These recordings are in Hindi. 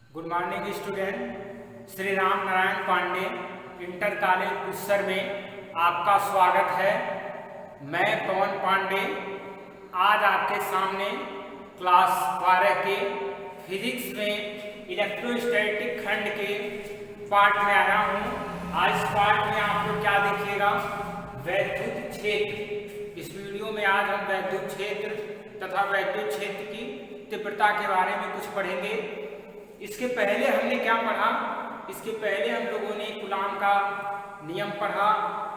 Good morning student. Shri Ram Narayan Pandey inter college Pussar में आपका स्वागत है। मैं पवन पांडे आज आपके सामने क्लास 12 के फिजिक्स में इलेक्ट्रोस्टैटिक खंड के पार्ट में आया हूँ। आज इस पार्ट में आप लोग क्या देखिएगा, वैद्युत क्षेत्र। इस वीडियो में आज हम वैद्युत क्षेत्र तथा वैद्युत क्षेत्र की तीव्रता के बारे में कुछ पढ़ेंगे। इसके पहले हमने क्या पढ़ा, इसके पहले हम लोगों ने कूलाम का नियम पढ़ा,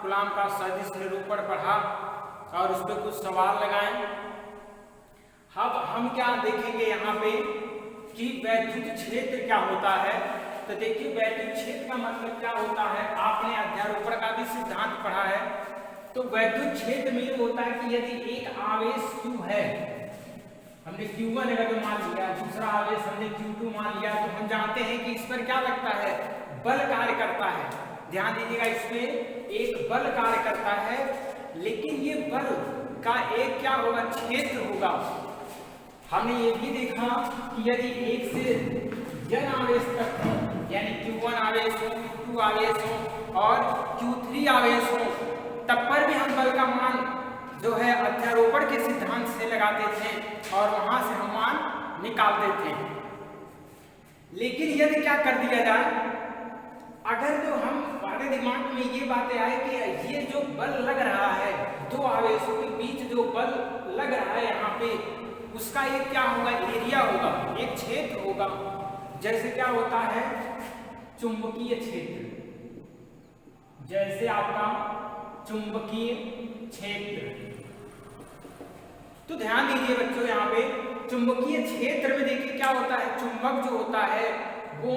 कूलाम का सदिश निरूपण पढ़ा और उस पर कुछ सवाल लगाए। अब हम क्या देखेंगे यहाँ पे कि वैद्युत क्षेत्र क्या होता है। तो देखिए, वैद्युत क्षेत्र का मतलब क्या होता है, आपने अध्यारोपण का भी सिद्धांत पढ़ा है। तो वैद्युत क्षेत्र में ये होता है कि यदि एक आवेश Q है, हमने Q1 अगर मान लिया, दूसरा आवेश हमने Q2 मान लिया, तो हम जानते हैं कि इस पर क्या लगता है, बल कार्य करता है। ध्यान दीजिएगा, इसमें एक बल कार्य करता है, लेकिन ये बल का एक क्या होगा, क्षेत्र होगा। हमने ये भी देखा कि यदि एक से n आवेश तक हो, यानी Q1 आवेश हो, Q2 आवेश हो और Q3 आवेश हो, तब पर भी हम बल का मान जो है अध्यारोपण के सिद्धांत से लगाते थे और वहां से हम मान निकालते थे। लेकिन यदि क्या कर दिया जाए, अगर तो हमारे दिमाग में ये बातें आए कि ये जो बल लग रहा है, दो आवेशों के बीच जो बल लग रहा है यहाँ पे, उसका एक क्या होगा, एरिया होगा, एक क्षेत्र होगा। जैसे क्या होता है, चुंबकीय क्षेत्र, जैसे आपका चुंबकीय क्षेत्र। तो ध्यान दीजिए बच्चों, यहाँ पे चुंबकीय क्षेत्र में देखिए क्या होता है, चुंबक जो होता है वो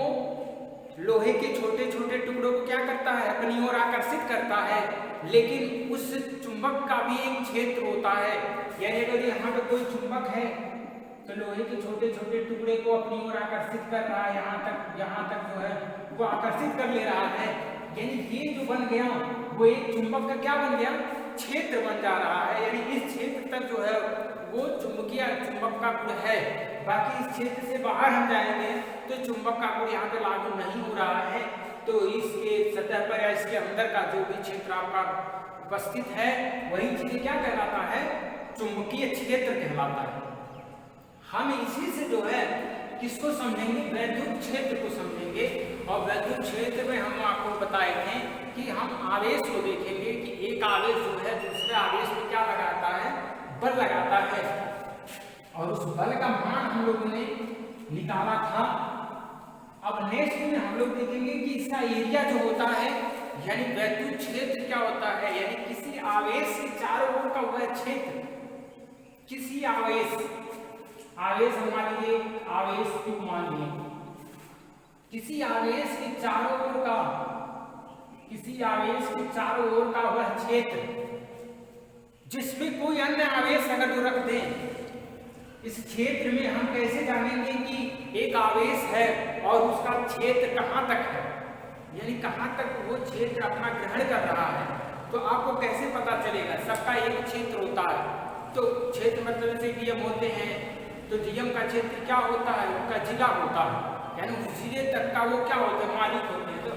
लोहे के छोटे छोटे टुकड़ों को क्या करता है, अपनी ओर आकर्षित करता है। लेकिन उस चुंबक का भी एक क्षेत्र होता है, यानी अगर यहाँ पे कोई चुंबक है तो लोहे के छोटे छोटे टुकड़े को अपनी ओर आकर्षित कर रहा है, यहाँ तक जो है वो आकर्षित कर ले रहा है। यानी ये जो बन गया वो एक चुंबक का क्या बन गया, क्षेत्र बन जा रहा है। यानी इस क्षेत्र तक जो है वो चुंबक का गुण है। बाकी इस क्षेत्र से बाहर हम जाएंगे तो चुंबक का गुण यहाँ पे लागू नहीं हो रहा है। तो इसके सतह पर या इसके अंदर का जो भी क्षेत्र आपका उपस्थित है, वही चीज क्या कहलाता है, चुंबकीय क्षेत्र कहलाता है। हम इसी से जो है किसको समझेंगे, वैद्युत क्षेत्र को समझेंगे। और वैद्युत क्षेत्र में हम आपको बताए थे कि हम आवेश को देखेंगे कि एक आवेश जो है दूसरे आवेश में क्या लगाता है, बल लगाता है, और उस बल का मान हम लोगों ने निकाला था। अब नेक्स्ट में हम लोग देखेंगे कि इसका एरिया जो होता है, यानी वैद्युत क्षेत्र क्या होता है, यानी किसी आवेश के चारों ओर का वह क्षेत्र, किसी आवेश हम मान लीजिए आवेश Q मान लिए, किसी आवेश के चारों ओर का, किसी आवेश के चारों ओर का वह क्षेत्र जिसमें कोई अन्य आवेश अगर जो रख दें, इस क्षेत्र में हम कैसे जानेंगे कि एक आवेश है और उसका क्षेत्र कहाँ तक है, यानी कहाँ तक वो क्षेत्र अपना ग्रहण कर रहा है। तो आपको कैसे पता चलेगा, सबका एक क्षेत्र होता है। तो क्षेत्र मतलब जैसे डीएम होते हैं, तो डीएम का क्षेत्र क्या होता है, उनका जिला होता है, यानी उस जिले तक का वो क्या होता है, मालिक होते हैं। तो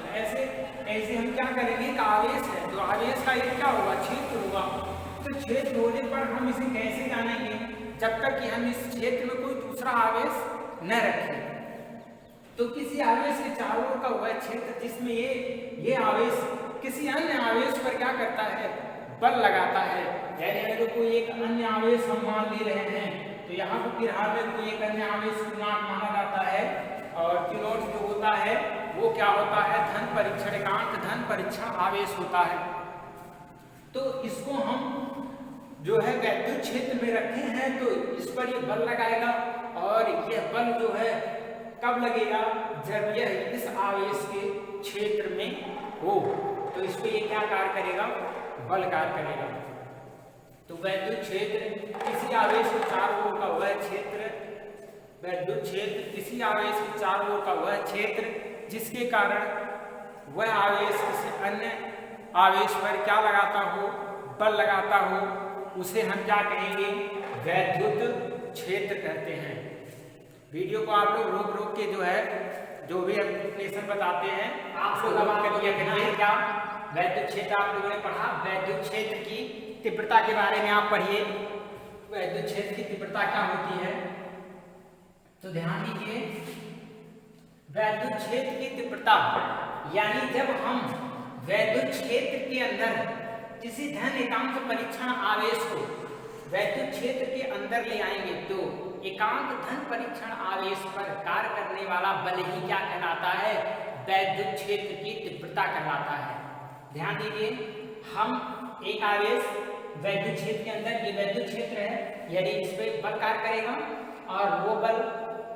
ऐसे हम क्या करेंगे, एक आवेश है तो आवेश का एक क्या होगा, क्षेत्र होगा। तो क्षेत्र होने पर हम इसे कैसे जानेंगे, जब तक कि हम इस क्षेत्र में कोई दूसरा आवेश न रखें। तो किसी आवेश के चारों ओर का वह क्षेत्र जिसमें ये आवेश किसी अन्य आवेश पर क्या करता है, बल लगाता है। यानी अगर कोई एक अन्य आवेश हम मान ले रहे हैं, तो यहाँ पर फिलहाल में कोई एक अन्य आवेश Q0 माना जाता है, और Q0 जो होता है वो क्या होता है, धन परीक्षण आवेश होता है। तो इसको हम जो है वैद्युत क्षेत्र में रखे हैं, तो इस पर ये बल लगाएगा, और यह बल जो है कब लगेगा, जब यह इस आवेश के क्षेत्र में हो। तो इस पर ये क्या कार्य करेगा, बल कार्य करेगा। तो वैद्युत क्षेत्र किसी आवेश के चारों ओर का वह क्षेत्र, वैद्युत क्षेत्र किसी आवेश के चारों ओर का वह क्षेत्र जिसके कारण वह आवेश किसी अन्य आवेश पर क्या लगाता हो, बल लगाता हो, उसे हम क्या कहेंगे, वैद्युत क्षेत्र कहते हैं। वीडियो को आप लोग रोक रोक के जो है जो भी एक्सप्लेनेशन बताते हैं आप लोग अब कर लिया करिए। क्या वैद्युत क्षेत्र आप लोगों ने पढ़ा, वैद्युत क्षेत्र की तीव्रता के बारे में आप पढ़िए। वैद्युत क्षेत्र की तीव्रता क्या होती है, तो ध्यान दीजिए, वैद्युत क्षेत्र की तीव्रता यानी जब हम वैद्युत क्षेत्र के अंदर किसी धन एकांक परीक्षण आवेश को वैद्युत क्षेत्र के अंदर ले आएंगे तो एकांक धन परीक्षण आवेश पर कार्य करने वाला बल ही क्या कहलाता है, वैद्युत क्षेत्र की तीव्रता कहलाता है। ध्यान दीजिए, हम एक आवेश वैद्युत क्षेत्र के अंदर, ये वैद्युत क्षेत्र है, यदि इस पे बल कार्य करेगा और वो बल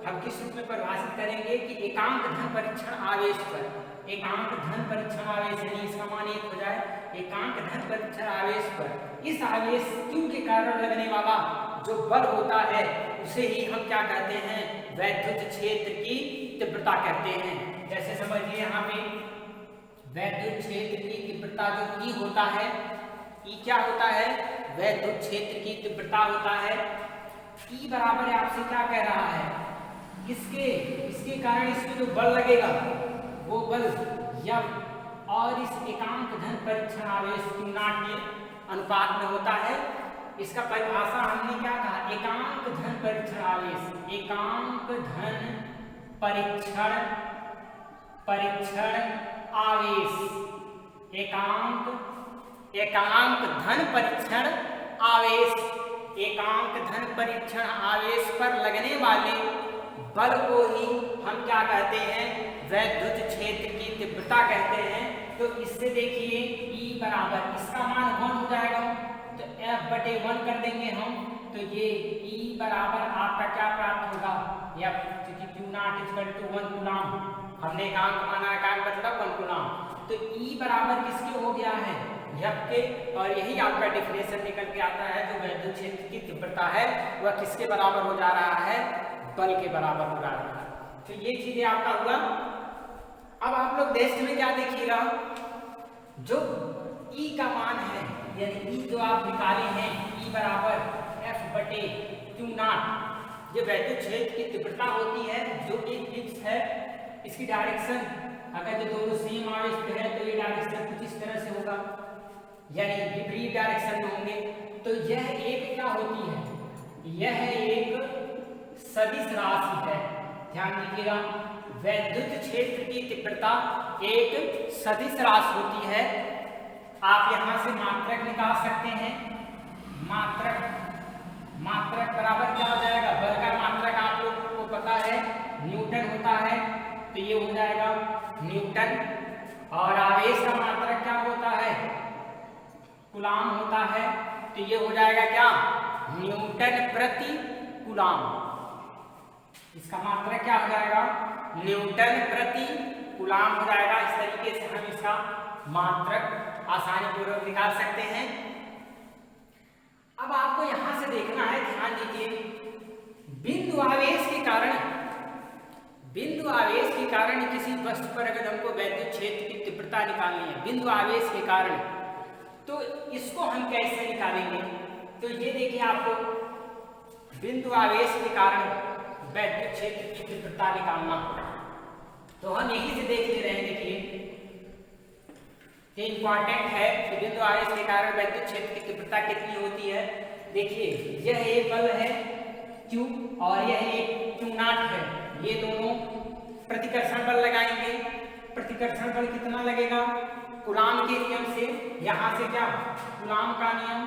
हम किस रूप में परिभाषित करेंगे कि एकांक धन परीक्षण आवेश पर, एकांक धन परीक्षण आवेश यानी इसका मान 1 हो जाए, एकांक धन परीक्षण आवेश पर इस आवेश Q के कारण लगने वाला जो बल होता है उसे ही हम क्या कहते हैं, वैद्युत क्षेत्र की तीव्रता कहते हैं। जैसे समझिए यहाँ पे वैद्युत क्षेत्र की तीव्रता जो E होता है, E क्या होता है, वैद्युत क्षेत्र की तीव्रता होता है। E बराबर आपसे क्या कह रहा है, इसके कारण इसमें जो बल लगेगा वो बल F और इस एकांक धन परीक्षण आवेश Q0 के अनुपात में होता है। इसका परिभाषा हमने क्या कहा, एकांक धन परीक्षण आवेश, एकांक धन परीक्षण आवेश, एकांक धन परीक्षण आवेश, एकांक धन परीक्षण आवेश पर लगने वाले बल को ही हम क्या कहते हैं, वैद्युत क्षेत्र की तीव्रता कहते हैं। तो इससे देखिए E बराबर, इसका मान 1 हो जाएगा तो F/1 कर देंगे हम, तो ये E बराबर आपका क्या प्राप्त होगा, F, क्योंकि Q0 1 कूलाम, हमने एकांक माना, एकांक मतलब 1 कूलाम, तो E बराबर किसके हो गया है, F के, और यही आपका डिफिनेशन निकल के आता है जो वैद्युत क्षेत्र की तीव्रता है वह किसके बराबर हो जा रहा है, बल के बराबर हो रहा है। तो ये चीजें आपका हुआ। अब आप लोग टेस्ट में क्या देखिएगा, जो E का मान है यानी E जो आप निकाले हैं, E बराबर F/Q0, ये वैद्युत क्षेत्र की तीव्रता होती है जो कि फिक्स है। इसकी डायरेक्शन अगर जो दोनों सेम आवेश पे है तो ये डायरेक्शन कुछ इस तरह से होगा, यानी विपरीत डायरेक्शन में होंगे। तो यह एक क्या होती है, यह एक सदिश राशि है। ध्यान दीजिएगा, वैद्युत क्षेत्र की तीव्रता एक सदिश राशि होती है। आप यहां से मात्रक निकाल सकते हैं, मात्रक बराबर क्या हो जाएगा, बल का मात्रक आप लोग को पता है न्यूटन होता है, तो ये हो जाएगा न्यूटन, और आवेश का मात्रक क्या होता है, कूलाम होता है, तो ये हो जाएगा क्या, न्यूटन प्रति कूलाम। इसका मात्रक क्या हो जाएगा, न्यूटन प्रति कूलाम हो जाएगा। इस तरीके से हम इसका मात्रक आसानी पूर्वक निकाल सकते हैं। अब आपको यहां से देखना है, ध्यान दीजिए, बिंदु आवेश के कारण किसी वस्तु पर अगर हमको वैद्युत क्षेत्र की तीव्रता निकालनी है बिंदु आवेश के कारण, तो इसको हम कैसे निकालेंगे, तो ये देखिए आपको बिंदु आवेश के कारण वैद्युत क्षेत्र की तीव्रता निकालना, तो हम यही से देख ले रहे हैं। देखिए ये इंपॉर्टेंट है कि बिंदु आवेश के कारण वैद्युत क्षेत्र की तीव्रता कितनी होती है। देखिए यह एक बल है Q और यह एक Q0 है, ये दोनों प्रतिकर्षण बल लगाएंगे। प्रतिकर्षण बल कितना लगेगा, कूलाम के नियम से, यहां से क्या, कूलाम का नियम,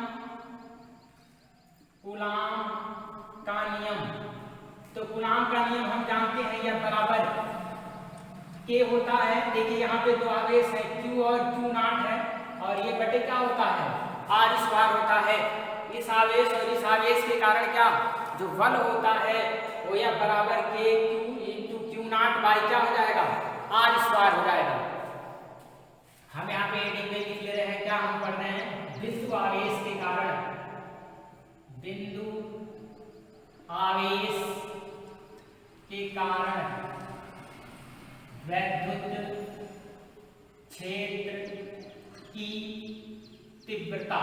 तो कूलाम का नियम हम जानते हैं, यह बराबर K होता है। देखिए यहाँ पे दो आवेश है Q और Q0 है, और ये बटे क्या होता है, R² होता है। इस आवेश और इस आवेश के कारण क्या, जो बल होता है वो यह बराबर KQ × Q0 क्या हो जाएगा, R² हो जाएगा। हम यहाँ पे हेडिंग में लिख ले रहे हैं, क्या हम पढ़ रहे हैं, बिंदु आवेश के कारण, बिंदु आवेश के कारण वैद्युत क्षेत्र की तीव्रता।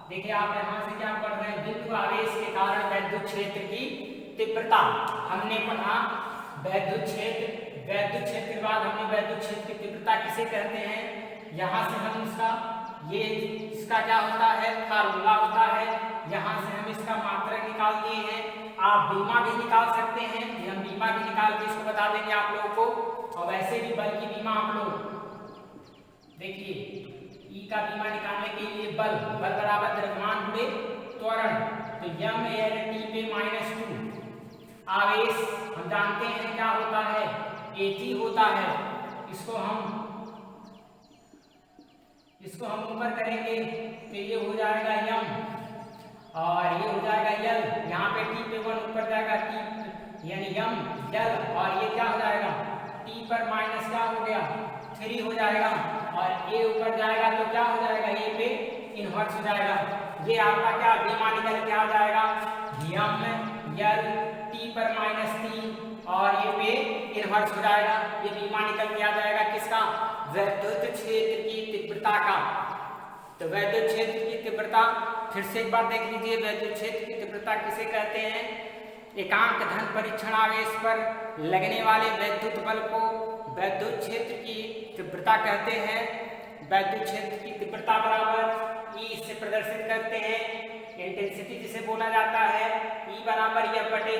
देखिए आप यहां से क्या पढ़ रहे हैं, बिंदु आवेश के कारण वैद्युत क्षेत्र की तीव्रता। हमने पढ़ा वैद्युत क्षेत्र वैद्युत क्षेत्र के बाद हमने वैद्युत क्षेत्र की तीव्रता किसे कहते हैं, यहाँ से हम इसका क्या होता है, फार्मूला होता है। यहाँ से हम इसका मात्रक निकाल दिए हैं। आप बीमा भी निकाल सकते हैं, हम बीमा भी निकाल के इसको बता देंगे आप लोगों को। और वैसे भी बल की बीमा आप लोग देखिए, ई का बीमा निकालने के लिए बल बराबर द्रव्यमान गुणे त्वरण, तो m L T पे -2 आवेश हम जानते हैं क्या होता है, AT होता है। इसको हम ऊपर करेंगे तो ये हो जाएगा m और ये हो जाएगा L, यहाँ पे T पे 1 ऊपर जाएगा T यानी m L, और ये क्या हो जाएगा T पर माइनस क्या हो गया 3 हो जाएगा, और A ऊपर जाएगा तो क्या हो जाएगा A पे इनवर्स हो जाएगा। ये आपका क्या बीमा निकल के आ जाएगा m L T पर -3 और ये पे इनवर्स हो जाएगा। ये बीमा निकल के आ जाएगा किसका, वैद्युत क्षेत्र की तीव्रता का। तो वैद्युत क्षेत्र की तीव्रता फिर से एक बार देख लीजिए, वैद्युत क्षेत्र की तीव्रता किसे कहते हैं, एकांक धन परीक्षण आवेश पर लगने वाले वैद्युत बल को वैद्युत क्षेत्र की तीव्रता कहते हैं। वैद्युत क्षेत्र की तीव्रता बराबर E से प्रदर्शित करते हैं, इंटेंसिटी जिसे बोला जाता है E बराबर F बटे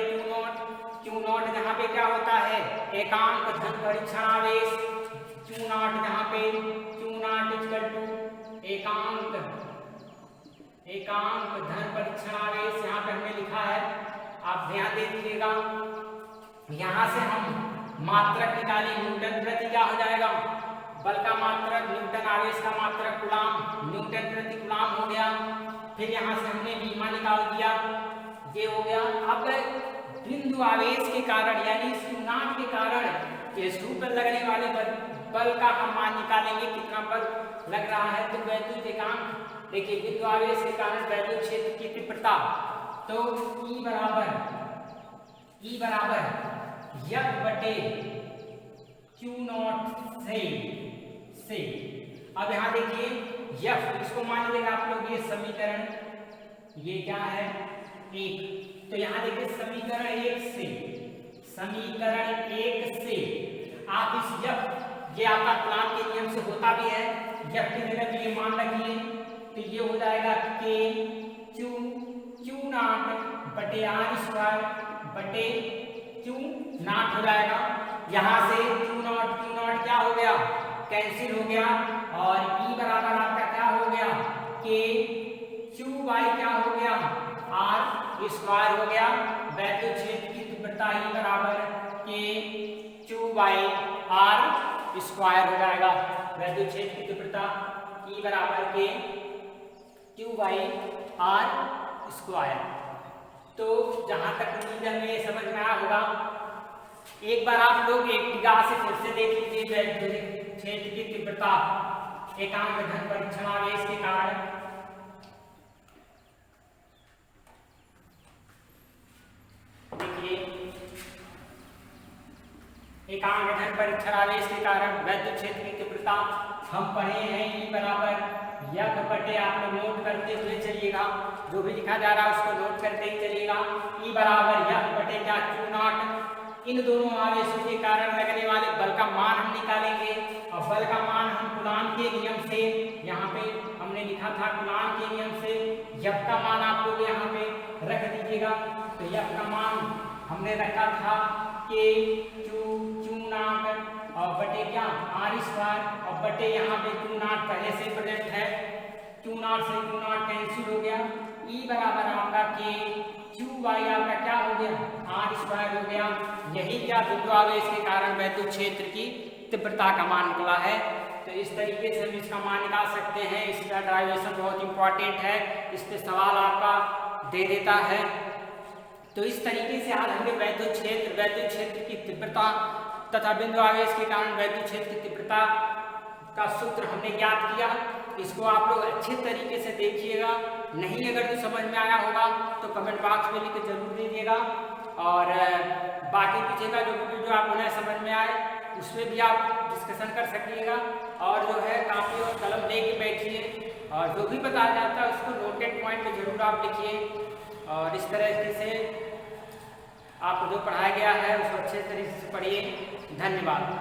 Q नॉट जहाँ पे क्या होता है एकांक धन परीक्षण आवेश, Q नॉट जहाँ पे Q नॉट इक्वल टू एकांक धन परीक्षण आवेश, यहाँ पे हमने लिखा है, आप ध्यान दे दीजिएगा। यहाँ से हम मात्रक निकाले, न्यूटन प्रति क्या हो जाएगा, बल का मात्रक न्यूटन, आवेश का मात्रक कूलाम, न्यूटन प्रति कूलाम हो गया। फिर यहाँ से हमने बीमा निकाल दिया, ये हो गया। अब बिंदु आवेश के कारण यानी Q नॉट के कारण S2 पर लगने वाले बल का हम मान निकालेंगे, कितना बल लग रहा है। तो वैद्युत एकांक देखिए, बिंदु आवेश के कारण वैद्युत क्षेत्र की तीव्रता, तो E बराबर F बटे Q नॉट से। अब यहाँ देखिए F, इसको मान लीजिएगा आप लोग, ये समीकरण, ये क्या है 1, तो यहाँ देखिए समीकरण 1 से आप इस F, ये आपका कूलाम के नियम से होता भी है, F की जगह ये मान रखिए, तो ये हो जाएगा K Q नॉट बटे R स्क्वायर बटे Q नॉट हो जाएगा। यहाँ से Q नॉट क्या हो गया, कैंसिल हो गया, और E बराबर आपका क्या हो गया K Q बाई क्या हो गया R स्क्वायर हो गया। वैद्युत क्षेत्र की तीव्रता E बराबर K Q by R square हो जाएगा। वैद्युत क्षेत्र की तीव्रता E बराबर K Q by R square. तो जहां तक रीजन में समझ में आया होगा, एक बार आप लोग एक निगाह से फिर से देख लीजिए वैद्युत क्षेत्र की तीव्रता एकांक धन परीक्षण आवेश के कारण। देखिए एकांक धन परीक्षण आवेश के कारण वैद्युत क्षेत्र की तीव्रता हम पढ़े हैं E बराबर F बटे, आप लोग नोट करते हुए चलिएगा, जो भी लिखा जा रहा है उसको नोट करते ही चलिएगा। E बराबर F बटे क्या Q नॉट, इन दोनों आवेशों के कारण लगने वाले बल का मान हम निकालेंगे, और बल का मान हम कूलाम के नियम से, यहाँ पे हमने लिखा था कूलाम के नियम से F का मान आप लोग यहाँ पे रख दीजिएगा। तो F का मान हमने रखा था K Q नॉट और बटे क्या R स्क्वायर, और बटे यहाँ पे Q नॉट पहले से प्रेजेंट है, Q नॉट से Q नॉट कैंसिल हो गया। E बराबर आपका K Q बाई आपका क्या हो गया R स्क्वायर हो गया। यही क्या बिंदु आवेश के कारण वैद्युत क्षेत्र की तीव्रता का मान निकला है। तो इस तरीके से हम इसका मान निकाल सकते हैं। इसका डेरिवेशन बहुत इंपॉर्टेंट है, इस पे सवाल आपका दे देता है। तो इस तरीके से आज हमने वैद्युत क्षेत्र की तीव्रता तथा बिंदु आवेश के कारण वैद्युत क्षेत्र की तीव्रता का सूत्र हमने ज्ञात किया। इसको आप लोग अच्छे तरीके से देखिएगा, नहीं अगर तो समझ में आया होगा तो कमेंट बॉक्स में लिख के जरूर दीजिएगा, और बाकी पीछे का जो वीडियो आपको नहीं समझ में आए उसमें भी आप डिस्कशन कर सकिएगा। और जो है कापी और कलम ले के बैठिए, और जो भी बताया जाता है उसको नोटेड पॉइंट में जरूर आप लिखिए। और इस तरह से आपको जो पढ़ाया गया है उसको अच्छे तरीके से पढ़िए। धन्यवाद।